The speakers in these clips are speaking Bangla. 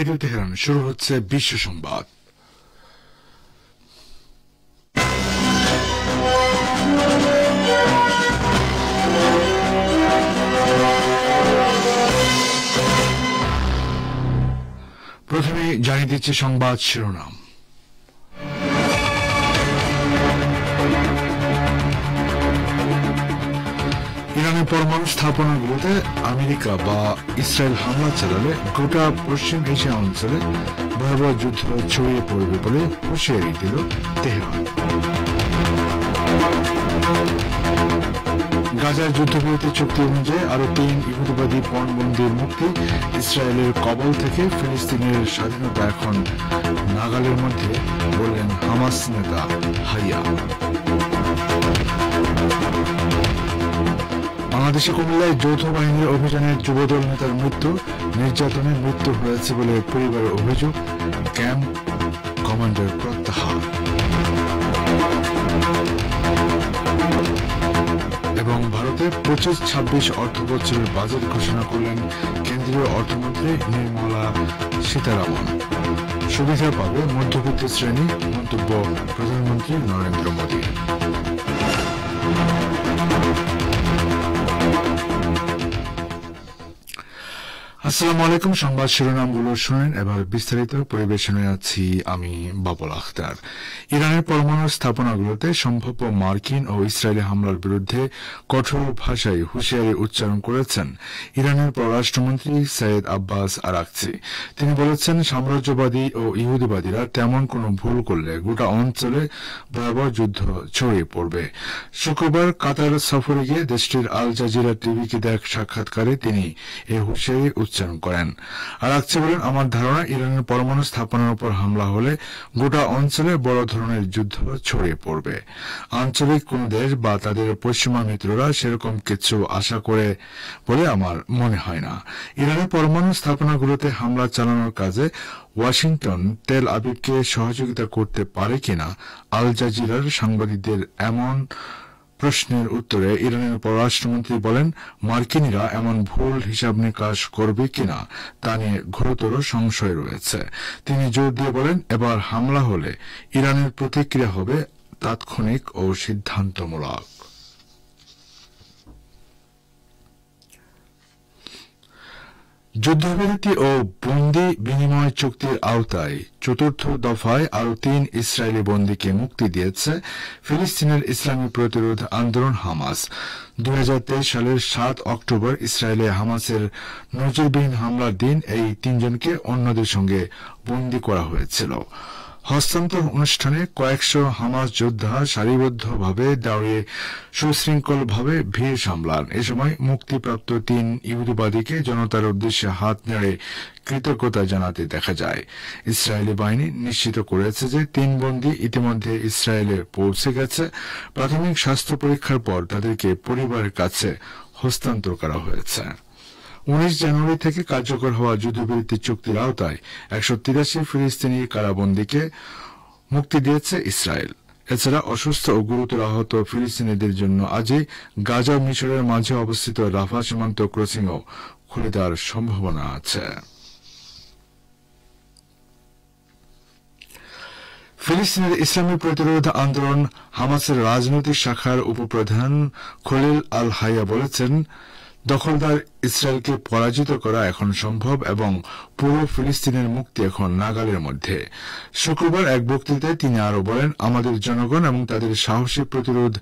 রেডিও তেহরান শুরু হচ্ছে বিশ্ব সংবাদ। প্রথমে জানিয়ে দিচ্ছে সংবাদ শিরোনাম। ইরানের পরমাণু স্থাপনাগুলোতে আমেরিকা বা ইসরায়েল হামলা চালালে গোটা পশ্চিম এশিয়া অঞ্চলে ভয়াবহ যুদ্ধ ছড়িয়ে পড়বে বলে হুঁশিয়ারি দিল তেহরান। গাজার যুদ্ধবিরতি চুক্তি অনুযায়ী আরো 3 ইহুদিবাদী পণবন্দীর মুক্তি, ইসরায়েলের কবল থেকে ফিলিস্তিনের স্বাধীনতা এখন নাগালের মধ্যে, বললেন হামাস নেতা হাইয়া। বাংলাদেশে কুমিল্লায় যৌথ বাহিনীর অভিযানে যুবদল নেতার মৃত্যু, নির্যাতনে মৃত্যু হয়েছে বলে পরিবারের অভিযোগ, ক্যাম্প কমান্ডার প্রত্যাহার। এবং ভারতে 25-26 অর্থ বছরের বাজেট ঘোষণা করলেন কেন্দ্রীয় অর্থমন্ত্রী নির্মলা সীতারামন। সুবিধা পাবে মধ্যবিত্ত শ্রেণী, মন্তব্য প্রধানমন্ত্রী নরেন্দ্র মোদী। আসসালামু আলাইকুম। সংবাদ শিরোনামগুলো শুনেন, এবার বিস্তারিত পরিবেশনে আছি আমি বাবুল আখতার। ইরানের পরমাণু স্থাপনাগুলোতে সম্ভাব্য মার্কিন ও ইসরায়েলি হামলার বিরুদ্ধে কঠোর ভাষায় হুঁশিয়ারি উচ্চারণ করেছেন ইরানের পররাষ্ট্রমন্ত্রী সৈয়দ আব্বাস আরাকচি। তিনি বলেছেন, সাম্রাজ্যবাদী ও ইহুদিবাদীরা তেমন কোনো ভুল করলে গোটা অঞ্চলে ভয়াবহ যুদ্ধ ছড়িয়ে পড়বে। শুক্রবার কাতার সফরে গিয়ে দেশটির আল জাজিরা টিভিকে দেয়া এক সাক্ষাৎকারে তিনি এই হুঁশিয়ারি উচ্চারণ করেন। আরাকচি বলেন, আমার ধারণা ইরানের পরমাণু স্থাপনার উপর হামলা হলে গোটা অঞ্চলে বড় ধরনের যুদ্ধ ছড়িয়ে পড়বে। আঞ্চলিক কোন দেশ বা তাদের পশ্চিমা মিত্ররা সেরকম কিছু আশা করে বলে আমার মনে হয় না। ইরানের পরমাণু স্থাপনাগুলোতে হামলা চালানোর কাজে ওয়াশিংটন তেল আবিবকে সহযোগিতা করতে পারে কিনা আল জাজিরার সাংবাদিকদের এমন প্রশ্নের উত্তরে ইরানের পররাষ্ট্রমন্ত্রী বলেন, মার্কিনীরা এমন ভুল হিসাব নিকাশ করবে কিনা তা নিয়ে ঘোরতর সংশয় রয়েছে। তিনি জোর দিয়ে বলেন, এবার হামলা হলে ইরানের প্রতিক্রিয়া হবে তাৎক্ষণিক ও সিদ্ধান্তমূলক। যুদ্ধবিরতি ও বন্দি বিনিময় চুক্তির আওতায় চতুর্থ দফায় আরো 3 ইসরায়েলি বন্দীকে মুক্তি দিয়েছে ফিলিস্তিনের ইসলামী প্রতিরোধ আন্দোলন হামাস। 2023 সালের 7 অক্টোবর ইসরায়েলে হামাসের নজিরবিহীন হামলার দিন এই 3 জনকে অন্যদের সঙ্গে বন্দী করা হয়েছিল। হস্তান্তর অনুষ্ঠানে কয়েকশো হামাস যোদ্ধা সারিবদ্ধভাবে দাঁড়িয়ে সুশৃঙ্খলভাবে ভিড় সামলান। এ সময় মুক্তিপ্রাপ্ত 3 ইহুদিবাদীকে জনতার উদ্দেশ্যে হাত নেড়ে কৃতজ্ঞতা জানাতে দেখা যায়। ইসরায়েলি বাহিনী নিশ্চিত করেছে যে 3 বন্দী ইতিমধ্যে ইসরায়েলে পৌঁছে গেছে। প্রাথমিক স্বাস্থ্য পরীক্ষার পর তাদেরকে পরিবারের কাছে হস্তান্তর করা হয়েছে। 19 জানুয়ারি থেকে কার্যকর হওয়া যুদ্ধবিরতি চুক্তির আওতায় 183 ফিলিস্তিনি কারাবন্দীকে মুক্তি দিয়েছে ইসরায়েল। এছাড়া অসুস্থ ও গুরুতর আহত ফিলিস্তিনিদের জন্য আজই গাজা মিশরের মাঝে অবস্থিত রাফা সীমান্ত ক্রসিংও খুলে দেওয়ার সম্ভাবনা আছে। ফিলিস্তিনের ইসলামী প্রতিরোধ আন্দোলন হামাসের রাজনৈতিক শাখার উপপ্রধান খলিল আল হাইয়া বলেছেন, দখলদার ইসরায়েলকে পরাজিত করা এখন সম্ভব এবং পুরো ফিলিস্তিনের মুক্তি এখন নাগালের মধ্যে। শুক্রবার এক বক্তৃতায় তিনি আরো বলেন, আমাদের জনগণ এবং তাদের সাহসী প্রতিরোধ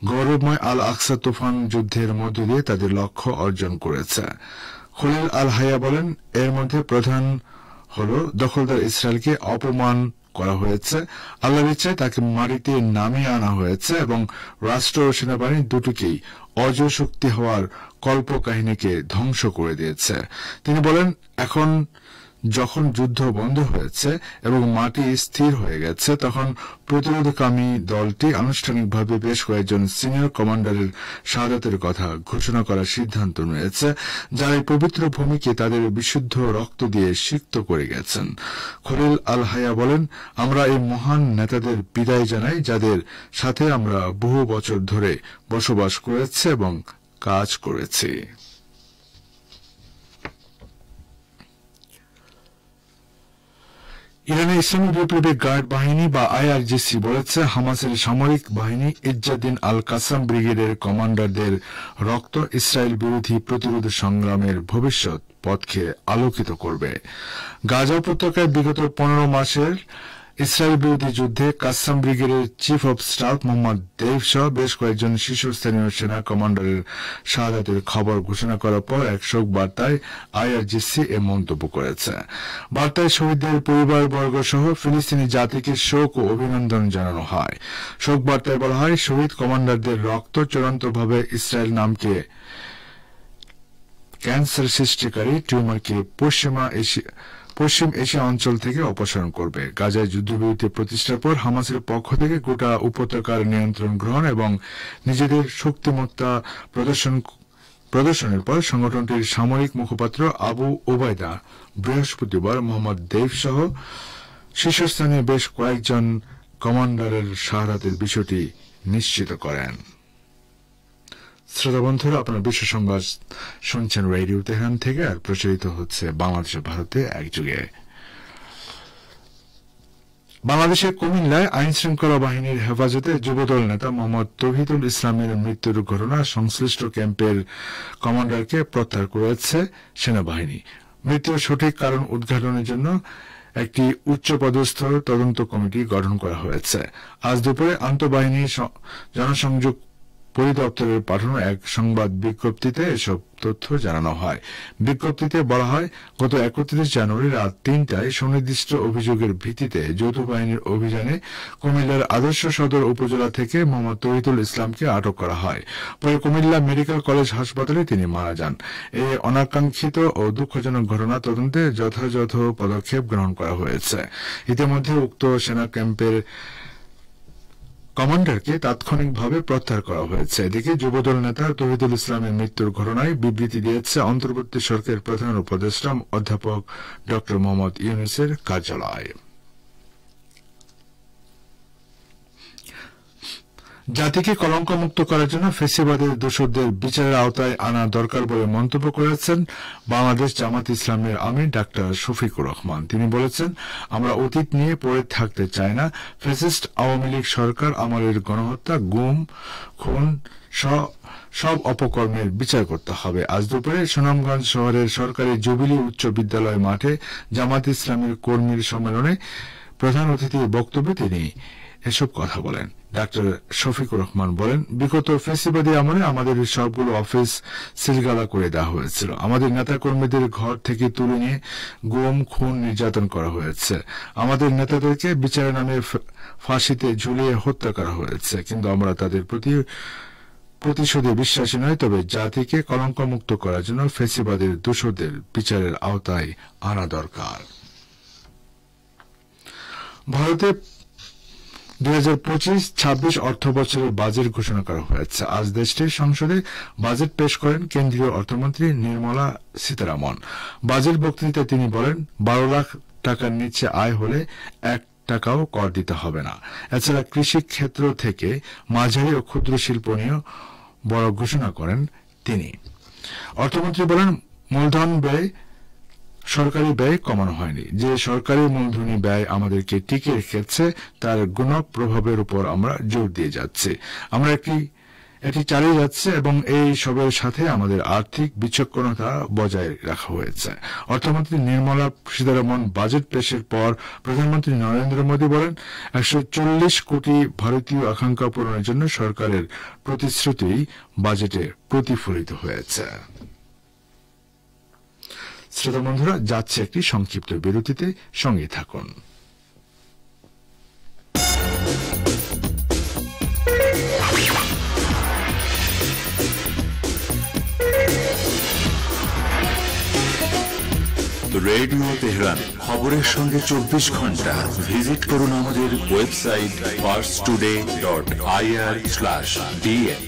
গৌরবময় আল আকসা তুফান যুদ্ধের মধ্য দিয়ে তাদের লক্ষ্য অর্জন করেছে। খলিল আল হাইয়া বলেন, এর মধ্যে প্রধান হল দখলদার ইসরায়েলকে অপমান করা হয়েছে, আল্লাহর ইচ্ছায় তাকে মাটিতে নামিয়ে আনা হয়েছে এবং রাষ্ট্র ও সেনাবাহিনী দুটোকেই অজশক্তি হওয়ার কল্পকাহিনীকে ধ্বংস করে দিয়েছে। তিনি বলেন, এখন যখন যুদ্ধ বন্ধ হয়েছে এবং মাটি স্থির হয়ে গেছে, তখন প্রতিরোধকামী দলটি আনুষ্ঠানিকভাবে বেশ কয়েকজন সিনিয়র কমান্ডারের শাহাদাতের কথা ঘোষণা করার সিদ্ধান্ত নিয়েছে, যারা এই পবিত্র ভূমিকে তাদের বিশুদ্ধ রক্ত দিয়ে সিক্ত করে গেছেন। খলিল আল হাইয়া বলেন, আমরা এই মহান নেতাদের বিদায় জানাই, যাদের সাথে আমরা বহু বছর ধরে বসবাস করেছি এবং কাজ করেছি। ইরানের ইসলামী বিপ্লবী গার্ড বাহিনী বা আইআরজিসি বলেছে হামাসের সামরিক বাহিনী ইজ্জাদ্দিন আল কাসাম ব্রিগেডের কমান্ডারদের রক্ত ইসরায়েল বিরোধী প্রতিরোধ সংগ্রামের ভবিষ্যৎ পথকে আলোকিত করবে। গাজা উপত্যকায় বিগত 15 মাসের ইসরায়েল বিরোধী যুদ্ধে কাসাম ব্রিগেডের চিফ অব স্টাফ মোহাম্মদ দেইভ সহ বেশ কয়েকজন শীর্ষস্থানীয় সেনা কমান্ডারের শাহাদাতের খবর ঘোষণা করার পর এক শোক বার্তায় আইআরজিসি এ মন্তব্য করেছে। বার্তায় শহীদদের পরিবারবর্গ সহ ফিলিস্তিনি জাতিকে শোক ও অভিনন্দন জানানো হয়। শোক বার্তায় বলা হয়, শহীদ কমান্ডারদের রক্ত চূড়ান্তভাবে ইসরায়েল নামকে ক্যান্সার সৃষ্টিকারী টিউমারকে পশ্চিম এশিয়া অঞ্চল থেকে অপসারণ করবে। গাজায় যুদ্ধবিরতি প্রতিষ্ঠার পর হামাসের পক্ষ থেকে গোটা উপত্যকার নিয়ন্ত্রণ গ্রহণ এবং নিজেদের শক্তিমত্তা প্রদর্শনের পর সংগঠনটির সামরিক মুখপাত্র আবু ওবায়দা বৃহস্পতিবার মোহাম্মদ দেইভ সহ শীর্ষস্থানীয় বেশ কয়েকজন কমান্ডারের শাহাদাতের বিষয়টি নিশ্চিত করেন। শ্রোতা বন্ধুরা, আপনার বিশ্ব সংবাদ শুনছেন রেডিও তেহরান থেকে, আর প্রচারিত হচ্ছে বাংলাদেশ ভারতে একযোগে। বাংলাদেশের কুমিল্লায় আইন শৃঙ্খলা বাহিনীর হেফাজতে যুবদল নেতা মোহাম্মদ তৌহিদুল ইসলামের মৃত্যুর ঘটনা সংশ্লিষ্ট ক্যাম্পের কমান্ডারকে প্রত্যাহার করেছে সেনাবাহিনী। মৃত্যুর সঠিক কারণ উদ্ঘাটনের জন্য একটি উচ্চপদস্থ তদন্ত কমিটি গঠন করা হয়েছে। আজ দুপুরে আন্তঃবাহিনী জনসংযোগ পরিদপ্তরের পাঠানো এক সংবাদ বিজ্ঞপ্তিতে এসব তথ্য জানানো হয়। বিজ্ঞপ্তিতে বলা হয়, গত 31 জানুয়ারি রাত 3টায় সুনির্দিষ্ট অভিযোগের ভিত্তিতে যৌথ বাহিনীর অভিযানে কুমিল্লার আদর্শ সদর উপজেলা থেকে মোহাম্মদ তৌহিদুল ইসলামকে আটক করা হয়। পরে কুমিল্লা মেডিকেল কলেজ হাসপাতালে তিনি মারা যান। এই অনাকাঙ্ক্ষিত ও দুঃখজনক ঘটনা তদন্তে যথাযথ পদক্ষেপ গ্রহণ করা হয়েছে। ইতিমধ্যে উক্ত সেনা ক্যাম্পের কমান্ডারকে তাৎক্ষণিকভাবে প্রত্যাহার করা হয়েছে। এদিকে যুবদল নেতা তৌহিদুল ইসলামের মৃত্যুর ঘটনায় বিবৃতি দিয়েছে অন্তর্বর্তী সরকারের প্রধান উপদেষ্টা অধ্যাপক ড মোহাম্মদ ইউনূসের কার্যালয়। জাতিকে কলঙ্কমুক্ত করার জন্য ফ্যাসিবাদের দোষরদের বিচারের আওতায় আনা দরকার বলে মন্তব্য করেছেন বাংলাদেশ জামাত ইসলামের আমির ডাক্তার শফিকুর রহমান। তিনি বলেছেন, আমরা অতীত নিয়ে পড়ে থাকতে চাই না। ফ্যাসিস্ট আওয়ামী লীগ সরকার আমলের গণহত্যা, গুম, খুন সব অপকর্মের বিচার করতে হবে। আজ দুপুরে সুনামগঞ্জ শহরের সরকারি জুবিলি উচ্চ বিদ্যালয় মাঠে জামাত ইসলামের কর্মীর সম্মেলনে প্রধান অতিথির বক্তব্যে তিনি এসব কথা বলেন। ডাক্তার শফিকুর রহমান বলেন, বিগত ফ্যাসিবাদী আমলে আমাদের সবগুলো অফিস সিলগালা করে দেওয়া হয়েছিল। আমাদের নেতাকর্মীদের ঘর থেকে তুলে নিয়ে গুম, খুন, নির্যাতন করা হয়েছে। আমাদের নেতাদেরকে বিচারের নামে ফাঁসিতে ঝুলিয়ে হত্যা করা হয়েছে। কিন্তু আমরা তাদের প্রতিশোধে বিশ্বাসী নয়। তবে জাতিকে কলঙ্কমুক্ত করার জন্য ফ্যাসিবাদের দোষরদের বিচারের আওতায় আনা দরকার। ভারতে 2025-26 অর্থ বছরের বাজেট ঘোষণা করা হয়েছে। আজ দেশটির সংসদে বাজেট পেশ করেন কেন্দ্রীয় অর্থমন্ত্রী নির্মলা সীতারামন। বাজেট বক্তৃতায় তিনি বলেন, 12 লাখ টাকার নিচে আয় হলে 1 টাকাও কর দিতে হবে না। এছাড়া কৃষি ক্ষেত্র থেকে মাঝারি ও ক্ষুদ্র শিল্প নিয়েও বড় ঘোষণা করেন তিনি। অর্থমন্ত্রী বলেন, মূলধন ব্যয়, সরকারি ব্যয় কমানো হয়নি। যে সরকারি মূলধনী ব্যয় আমাদেরকে টিকে রেখেছে তার গুণক প্রভাবের উপর আমরা জোর দিয়ে যাচ্ছি। আমরা এটি চালিয়ে যাচ্ছে এবং এই সবের সাথে আমাদের আর্থিক বিচক্ষণতা বজায় রাখা হয়েছে। অর্থমন্ত্রী নির্মলা সীতারামন বাজেট পেশের পর প্রধানমন্ত্রী নরেন্দ্র মোদী বলেন, 140 কোটি ভারতীয় আকাঙ্ক্ষা পূরণের জন্য সরকারের প্রতিশ্রুতি বাজেটে প্রতিফলিত হয়েছে। শ্রোতা বন্ধুরা, যাচ্ছে একটি সংক্ষিপ্ত বিরতিতে, সঙ্গে থাকুন। রেডিও তেহরান, খবরের সঙ্গে 24 ঘন্টা। ভিজিট করুন আমাদের ওয়েবসাইট parstoday.ir/dn।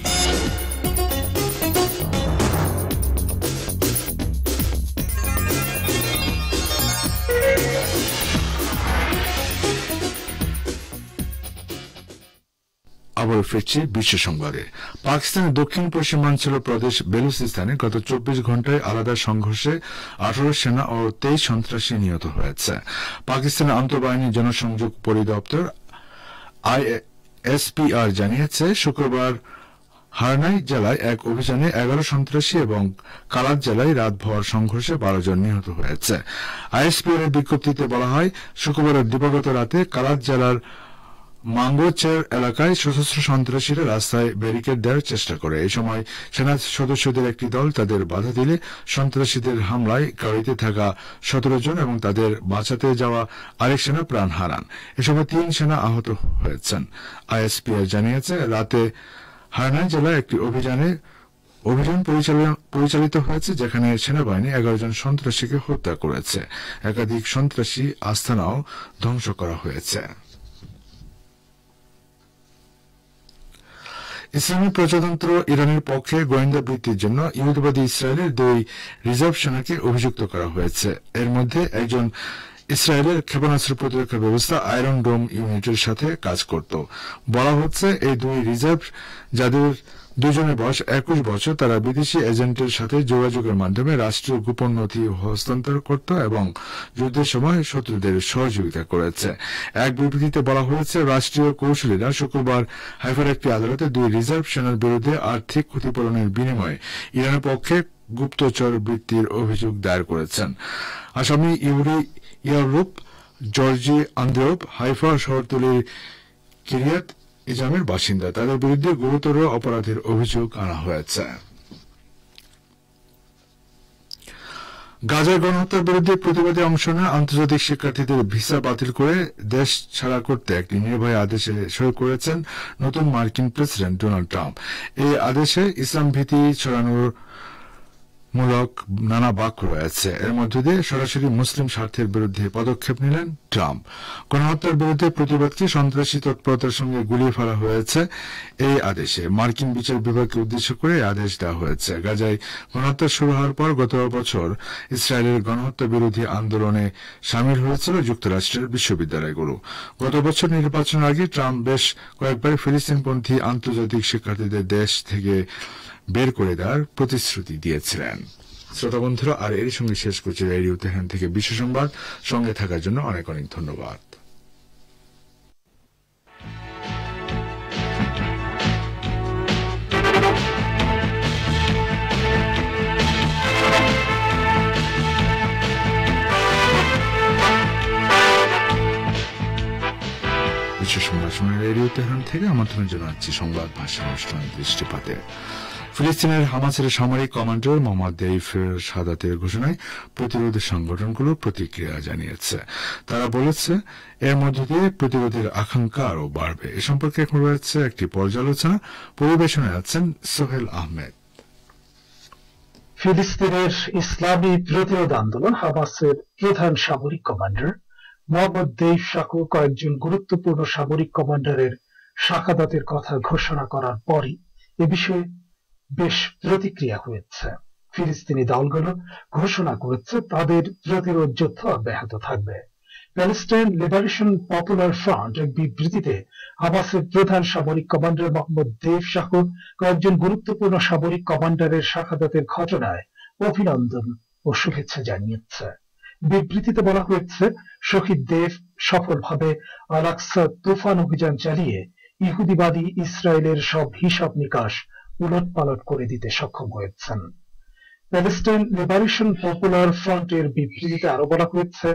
আবার ফিরছি বিশ্ব সংবাদে। পাকিস্তানের দক্ষিণ পশ্চিমাঞ্চল প্রদেশ বেলুচিস্তানে গত 24 ঘন্টায় আলাদা সংঘর্ষে 18 সেনা ও 23 সন্ত্রাসী নিহত হয়েছে। পাকিস্তানের আন্তঃবাহিনী জনসংযোগ পরিদপ্তর ISPR জানিয়েছে শুক্রবার হারনাই জেলায় এক অভিযানে 11 সন্ত্রাসী এবং কালাত জেলায় রাতভর সংঘর্ষে 12 জন নিহত হয়েছে। ISPR এর বিজ্ঞপ্তিতে বলা হয়, শুক্রবারের দিবাগত রাতে কালাত জেলার মাঙ্গোচের এলাকায় সশস্ত্র সন্ত্রাসীরা রাস্তায় ব্যারিকেড দেওয়ার চেষ্টা করে। এই সময় সেনা সদস্যদের একটি দল তাদের বাধা দিলে সন্ত্রাসীদের হামলায় গাড়িতে থাকা 17 জন এবং তাদের বাঁচাতে যাওয়া আরেক সেনা প্রাণ হারান। এ সময় 3 সেনা আহত হয়েছেন। ISPR জানিয়েছে, রাতে হারনাই জেলায় একটি অভিযান পরিচালিত হয়েছে, যেখানে সেনাবাহিনী 11 জন সন্ত্রাসীকে হত্যা করেছে। একাধিক সন্ত্রাসী আস্তানাও ধ্বংস করা হয়েছে। ইসলামী প্রজাতন্ত্র ইরানের পক্ষে গোয়েন্দা বৃত্তির জন্য ইহুদিবাদী ইসরায়েলের 2 রিজার্ভ সেনাকে অভিযুক্ত করা হয়েছে। এর মধ্যে একজন ইসরায়েলের ক্ষেপণাস্ত্র প্রতিরক্ষা ব্যবস্থা আয়রন ডোম ইউনিটের সাথে কাজ করত। বলা হচ্ছে, এই 2 রিজার্ভ, যাদের দুজনের বয়স 21 বছর, তারা বিদেশি এজেন্টের সাথে যোগাযোগের মাধ্যমে রাষ্ট্রীয় গোপন নথি হস্তান্তর করত এবং যুদ্ধের সময় শত্রুদের সহযোগিতা করেছে। এক বিবৃতিতে বলা হয়েছে, রাষ্ট্রীয় কৌশলীরা শুক্রবার হাইফার একটি আদালতে 2 রিজার্ভ সেনার বিরুদ্ধে আর্থিক ক্ষতিপূরণের বিনিময়ে ইরানের পক্ষে গুপ্তচর বৃত্তির অভিযোগ দায়ের করেছেন। আসামি ইউরি ইয়ারুপ, জর্জি আন্দ্রেভ হাইফা শহরতলির কিরিয়াত ইজামের বাসিন্দা। তাদের বিরুদ্ধে গুরুতর অপরাধের অভিযোগ আনা হয়েছে। গাজায় গণহত্যার বিরুদ্ধে প্রতিবাদে অংশ নেওয়া আন্তর্জাতিক শিক্ষার্থীদের ভিসা বাতিল করে দেশ ছাড়া করতে একটি নির্ভয় আদেশে সই করেছেন নতুন মার্কিন প্রেসিডেন্ট ডোনাল্ড ট্রাম্প। এই আদেশে ইসলাম ভীতি ছড়ানোর মূলক নানা বাক্য রয়েছে। এর মধ্য দিয়ে সরাসরি মুসলিম স্বার্থের বিরুদ্ধে পদক্ষেপ নিলেন ট্রাম্প। গণহত্যার বিরুদ্ধে প্রতিবাদকে সন্ত্রাসী তৎপরতার সঙ্গে গুলিয়ে ফেলা হয়েছে এই আদেশে। মার্কিন বিচার বিভাগকে উদ্দেশ্য করে আদেশ দেওয়া হয়েছে। গাজায় গণহত্যা শুরু হওয়ার পর গত বছর ইসরায়েলের গণহত্যা বিরোধী আন্দোলনে সামিল হয়েছিল যুক্তরাষ্ট্রের বিশ্ববিদ্যালয়গুলো। গত বছর নির্বাচনের আগে ট্রাম্প বেশ কয়েকবার ফিলিস্তিনপন্থী আন্তর্জাতিক শিক্ষার্থীদের দেশ থেকে বের করে দেওয়ার প্রতিশ্রুতি দিয়েছিলেন। শ্রোতা বন্ধুরা, আর এর সঙ্গে শেষ করছি রেডিও তেহরান থেকে বিশ্ব সংবাদ। সঙ্গে থাকার জন্য অনেক অনেক ধন্যবাদ। বিশ্ব সংবাদ শুনে রেডিও তেহরান থেকে আমন্ত্রণ জানাচ্ছি সংবাদ ভাষা অনুষ্ঠান দৃষ্টিপাতে। ফিলিস্তিনের হামাসের সামরিক কমান্ডার মোহাম্মদ দেইফের শাহাদাতের ঘোষণায় প্রতিরোধ সংগঠনগুলো প্রতিক্রিয়া জানিয়েছে। তারা বলেছে, এর মধ্য দিয়ে প্রতিরোধের আকাঙ্ক্ষা আরও বাড়বে। এ সম্পর্কে এখন রয়েছে একটি পর্যালোচনা। পরিবেশনায় আছেন সোহেল আহমেদ। ফিলিস্তিনের ইসলামী প্রতিরোধ আন্দোলন হামাসের প্রধান সামরিক কমান্ডার মোহাম্মদ দেইফ শাকু কয়েকজন গুরুত্বপূর্ণ সামরিক কমান্ডারের শাহাদাতের কথা ঘোষণা করার পরই এ বিষয়ে বেশ প্রতিক্রিয়া হয়েছে। ফিলিস্তিনি দলগুলো ঘোষণা করেছে তাদের প্রতিরোধ যুদ্ধ অব্যাহত থাকবে। প্যালেস্টাইন লিবারেশন পপুলার ফ্রন্ট এক বিবৃতিতে হামাসের প্রধান সামরিক কমান্ডার মোহাম্মদ দেইফ শাকু কয়েকজন গুরুত্বপূর্ণ সামরিক কমান্ডারের শাহাদাতের ঘটনায় অভিনন্দন ও শুভেচ্ছা জানিয়েছে। বিবৃতিতে বলা হয়েছে, শহীদ দেইফ সফলভাবে আল আকসা তুফান অভিযান চালিয়ে ইহুদিবাদী ইসরায়েলের সব হিসাব নিকাশ উলটপালট করে দিতে সক্ষম হয়েছেন। প্যালেস্টাইন লিবারেশন পপুলার ফ্রন্টের বিবৃতিতে আরো বলা হয়েছে,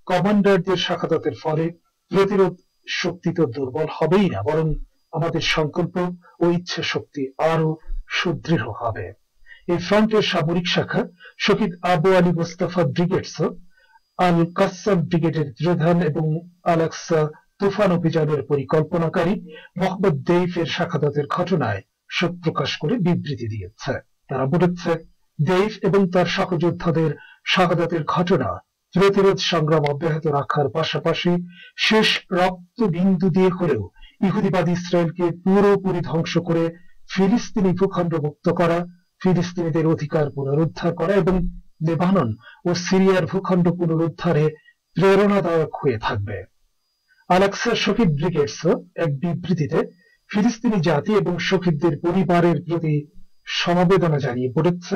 কমান্ডারদের শাহাদাতের ফলে প্রতিরোধ শক্তি তো দুর্বল হবেই না, বরং আমাদের সংকল্প ও ইচ্ছা শক্তি আরো সুদৃঢ় হবে। এই ফ্রন্টের সামরিক শাখা শহীদ আবু আলী মোস্তফা ব্রিগেডস, আল কাসাম ব্রিগেডের প্রধান এবং আল আকসা তুফান অভিযানের পরিকল্পনাকারী মোহাম্মদ দেইফের শাহাদাতের ঘটনায় শোক প্রকাশ করে বিবৃতি দিয়েছে। তারা বলেছে, দেইফ এবং তার সহযোদ্ধাদের শাহাদাতের ঘটনা প্রতিরোধ সংগ্রাম অব্যাহত রাখার পাশাপাশি শেষ রক্ত বিন্দু দিয়ে হলেও ইহুদিবাদী ইসরায়েলকে পুরোপুরি ধ্বংস করে ফিলিস্তিনি ভূখণ্ড মুক্ত করা, ফিলিস্তিনিদের অধিকার পুনরুদ্ধার করা এবং লেবানন ও সিরিয়ার ভূখণ্ড পুনরুদ্ধারে প্রেরণাদায়ক হয়ে থাকবে। আল আকসা শহীদ ব্রিগেডস এক বিবৃতিতে ফিলিস্তিনি জাতি এবং শহীদদের পরিবারের প্রতি সমবেদনা জানিয়ে বলেছে,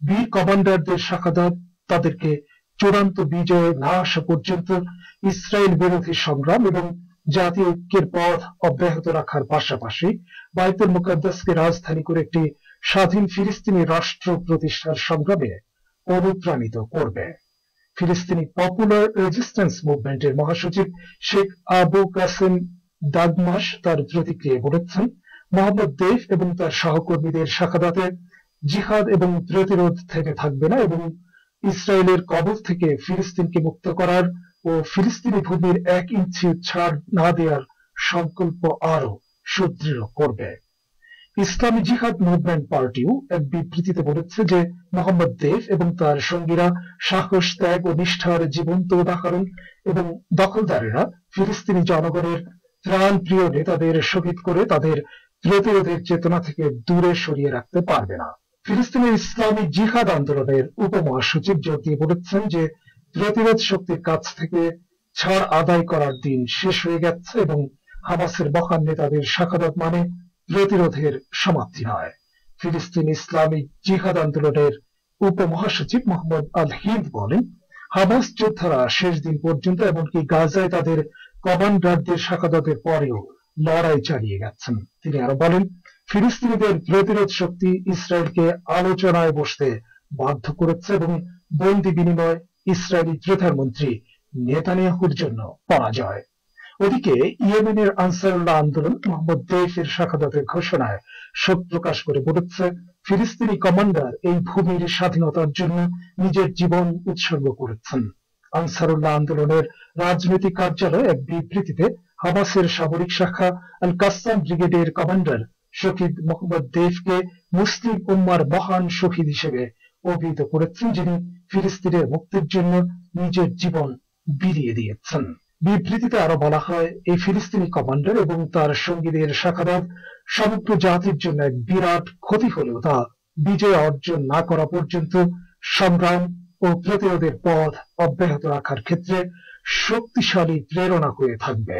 বীর কমান্ডারদের শাহাদাত তাদেরকে চূড়ান্ত বিজয়ে না আসা পর্যন্ত ইসরায়েল বিরোধী সংগ্রাম এবং জাতীয় ঐক্যের পথ অব্যাহত রাখার পাশাপাশি বাইতুল মুকাদ্দাসকে রাজধানী করে একটি স্বাধীন ফিলিস্তিনি রাষ্ট্র প্রতিষ্ঠার সংগ্রামে অনুপ্রাণিত করবে। ফিলিস্তিনি পপুলার রেজিস্ট্যান্স মুভমেন্টের মহাসচিব শেখ আবু কাসেম দাগমাস তার প্রতিক্রিয়ায় বলেছেন, মোহাম্মদ দেইফ এবং তার সহকর্মীদের শাহাদাতে জিহাদ এবং প্রতিরোধ থেমে থাকবে না এবং ইসরায়েলের কবল থেকে ফিলিস্তিনকে মুক্ত করার ও ফিলিস্তিনি ভূমির 1 ইঞ্চি ছাড় না দেওয়ার সংকল্প আরো সুদৃঢ় করবে। ইসলামী জিহাদ মুভমেন্ট পার্টিও এক বিবৃতিতে বলেছে যে মোহাম্মদ দেইফ এবং তার সঙ্গীরা সাহস, ত্যাগ ও নিষ্ঠার জীবন্ত উদাহরণ এবং দখলদারেরা ফিলিস্তিনি জনগণের ত্রাণ প্রিয় নেতাদের শহীদ করে তাদের প্রতিরোধের চেতনা থেকে দূরে সরিয়ে রাখতে পারবে না। ফিলিস্তিনের ইসলামী জিহাদ আন্দোলনের উপমহাসচিব জোর দিয়ে বলেছেন যে প্রতিরোধ শক্তির কাছ থেকে ছাড় আদায় করার দিন শেষ হয়ে গেছে এবং হামাসের মহান নেতাদের শাহাদাত মানে প্রতিরোধের সমাপ্তি নয়। ফিলিস্তিন ইসলামী জিহাদ আন্দোলনের উপমহাসচিব মোহাম্মদ আল হিন্দ বলেন, হামাস যোদ্ধারা শেষ দিন পর্যন্ত এমনকি গাজায় তাদের কমান্ডারদের শাহাদাতের পরেও লড়াই চালিয়ে গেছেন। তিনি আরো বলেন, ফিলিস্তিনিদের প্রতিরোধ শক্তি ইসরায়েলকে আলোচনায় বসতে বাধ্য করেছে এবং বন্দি বিনিময় ইসরায়েলি প্রধানমন্ত্রী নেতানিয়াহুর জন্য পরাজয়। ওদিকে ইয়েমেনের আনসারুল্লাহ আন্দোলন মোহাম্মদ দেইফের শাহাদাতের ঘোষণায় শোক প্রকাশ করে বলেছে, ফিলিস্তিনি কমান্ডার এই ভূমির স্বাধীনতার জন্য নিজের জীবন উৎসর্গ করেছেন। আনসারুল্লাহ আন্দোলনের রাজনৈতিক কার্যালয় এক বিবৃতিতে হামাসের সামরিক শাখা আল কাসাম ব্রিগেডের কমান্ডার শহীদ মোহাম্মদ দেইফকে মুসলিম উম্মার মহান শহীদ হিসেবে অভিহিত করেছেন, যিনি ফিলিস্তিনের মুক্তির জন্য নিজের জীবন বিলিয়ে দিয়েছেন। বিবৃতিতে আরো বলা হয়, এই ফিলিস্তিনি কমান্ডার এবং তার সঙ্গীদের শাহাদাত সমগ্র জাতির জন্য এক বিরাট ক্ষতি হলেও তা বিজয় অর্জন না করা পর্যন্ত সংগ্রাম ও প্রতিরোধের পথ অব্যাহত রাখার ক্ষেত্রে শক্তিশালী প্রেরণা হয়ে থাকবে।